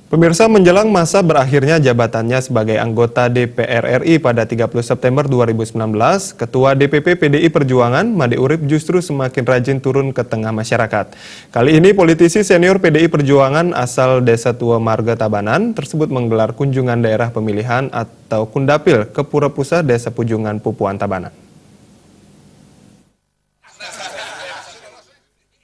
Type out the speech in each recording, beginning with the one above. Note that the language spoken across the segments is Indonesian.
Pemirsa, menjelang masa berakhirnya jabatannya sebagai anggota DPR RI pada 30 September 2019, Ketua DPP PDI Perjuangan, Made Urip justru semakin rajin turun ke tengah masyarakat. Kali ini politisi senior PDI Perjuangan asal Desa Tua Marga Tabanan tersebut menggelar kunjungan daerah pemilihan atau Kundapil ke Pura Pusat Desa Pujungan Pupuan Tabanan.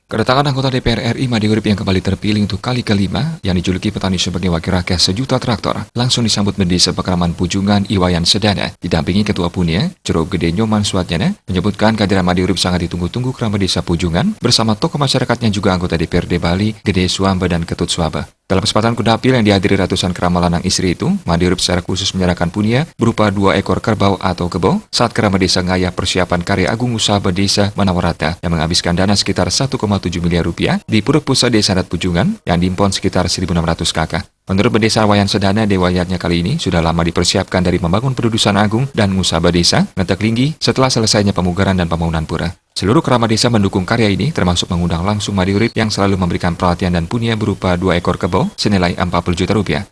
Kedatangan anggota DPR RI Made Urip yang kembali terpilih untuk kali kelima, yang dijuluki petani sebagai wakil rakyat sejuta traktor, langsung disambut Mendesa Pekraman Pujungan Iwayan Sedana, didampingi Ketua Punia, Jero Gede Nyoman Suatnyana, menyebutkan kehadiran Made Urip sangat ditunggu-tunggu kerama desa Pujungan, bersama tokoh masyarakatnya juga anggota DPRD Bali, Gede Suamba dan Ketut Suaba. Dalam kesempatan Kundapil yang dihadiri ratusan kerama lanang istri itu, Made Urip secara khusus menyerahkan punia berupa 2 ekor kerbau atau kebo saat kerama desa ngayah persiapan karya agung usaha desa Manawarata yang menghabiskan dana sekitar 1,7 miliar rupiah di Pura Pusat Desa Adat Pujungan yang diimpon sekitar 1.600 kakak. Menurut Desa Wayan Sedana, dewayatnya kali ini sudah lama dipersiapkan dari membangun pedudusan agung dan musabah desa, ngetek linggi setelah selesainya pemugaran dan pembangunan pura. Seluruh kerama desa mendukung karya ini, termasuk mengundang langsung Made Urip yang selalu memberikan perhatian dan punia berupa 2 ekor kebo senilai 40 juta rupiah.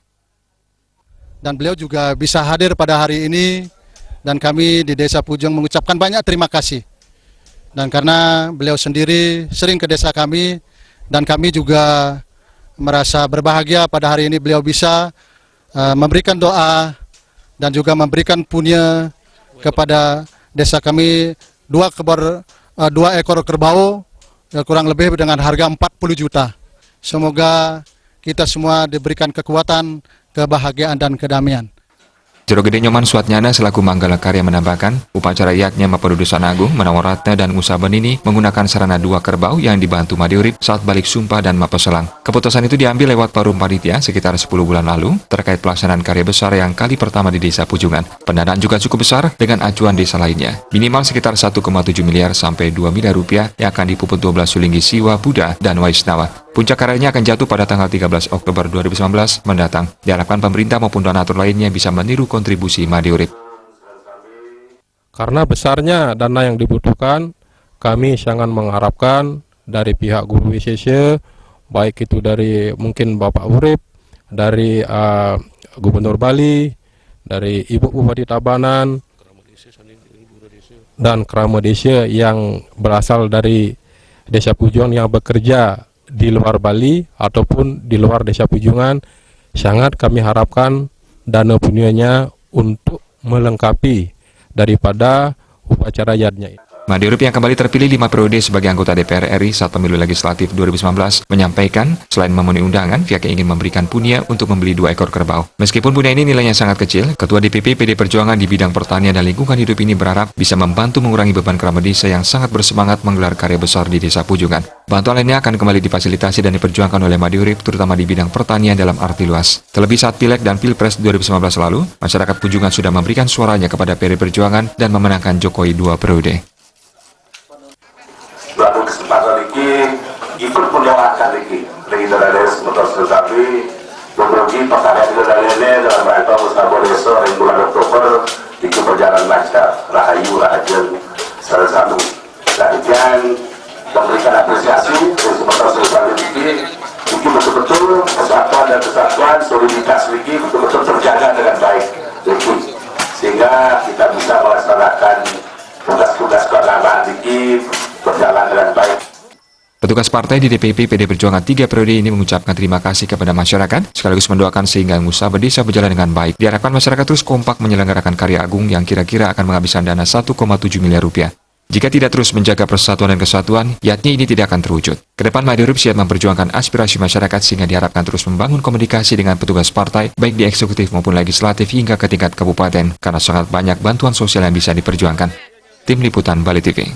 Dan beliau juga bisa hadir pada hari ini, dan kami di Desa Pujung mengucapkan banyak terima kasih. Dan karena beliau sendiri sering ke desa kami, dan kami juga merasa berbahagia pada hari ini beliau bisa memberikan doa dan juga memberikan punya kepada desa kami 2 ekor kerbau kurang lebih dengan harga 40 juta. Semoga kita semua diberikan kekuatan, kebahagiaan dan kedamaian. Jero Gede Nyoman Suatnyana selaku Manggala Karya menambahkan, upacara iaknya Mapedudusan Agung, Manawaratna dan Usaben ini menggunakan sarana 2 kerbau yang dibantu Made Urip saat balik sumpah dan mapeselang. Keputusan itu diambil lewat Parum Panitia sekitar 10 bulan lalu terkait pelaksanaan karya besar yang kali pertama di Desa Pujungan. Pendanaan juga cukup besar dengan acuan desa lainnya, minimal sekitar 1,7 miliar sampai 2 miliar rupiah yang akan dipuput 12 sulinggi Siwa, Buddha, dan Waisnawa. Puncak karyanya akan jatuh pada tanggal 13 Oktober 2019 mendatang. Diharapkan pemerintah maupun donatur lainnya bisa meniru kontribusi Made Urip. Karena besarnya dana yang dibutuhkan, kami sangat mengharapkan dari pihak Guru WCC, baik itu dari mungkin Bapak Urip, dari Gubernur Bali, dari Ibu Bupati Tabanan, dan kerama desa yang berasal dari Desa Pujungan yang bekerja di luar Bali ataupun di luar Desa Pujungan, sangat kami harapkan dana punianya untuk melengkapi daripada upacara yadnya. Made Urip yang kembali terpilih 5 periode sebagai anggota DPR RI saat pemilu legislatif 2019 menyampaikan selain memenuhi undangan, pihaknya ingin memberikan punia untuk membeli 2 ekor kerbau. Meskipun punia ini nilainya sangat kecil, Ketua DPP PD Perjuangan di bidang pertanian dan lingkungan hidup ini berharap bisa membantu mengurangi beban kerama desa yang sangat bersemangat menggelar karya besar di Desa Pujungan. Bantuan lainnya akan kembali difasilitasi dan diperjuangkan oleh Made Urip terutama di bidang pertanian dalam arti luas. Terlebih saat Pileg dan Pilpres 2019 lalu, masyarakat Pujungan sudah memberikan suaranya kepada PD Perjuangan dan memenangkan Jokowi 2 periode. Dalam kesempatan ini ikut mendoakan ini dari motor tetapi berbagi perkara itu dari ini dalam rangka usaha desa yang bulan Oktober itu berjalan lancar, rahayu rahajen salah satu dan memberikan apresiasi dari motor tetapi ini betul-betul persatuan dan kesatuan soliditas ini betul-betul terjaga dengan baik sehingga kita bisa melaksanakan tugas-tugas keagamaan ini berjalan dengan baik. Petugas partai di DPP PD Perjuangan 3 periode ini mengucapkan terima kasih kepada masyarakat, sekaligus mendoakan sehingga musabah desa berjalan dengan baik. Diharapkan masyarakat terus kompak menyelenggarakan karya agung yang kira-kira akan menghabiskan dana 1,7 miliar rupiah. Jika tidak terus menjaga persatuan dan kesatuan, yakni ini tidak akan terwujud. Kedepan Made Urip siap memperjuangkan aspirasi masyarakat sehingga diharapkan terus membangun komunikasi dengan petugas partai, baik di eksekutif maupun legislatif hingga ke tingkat kabupaten, karena sangat banyak bantuan sosial yang bisa diperjuangkan. Tim Liputan Bali TV.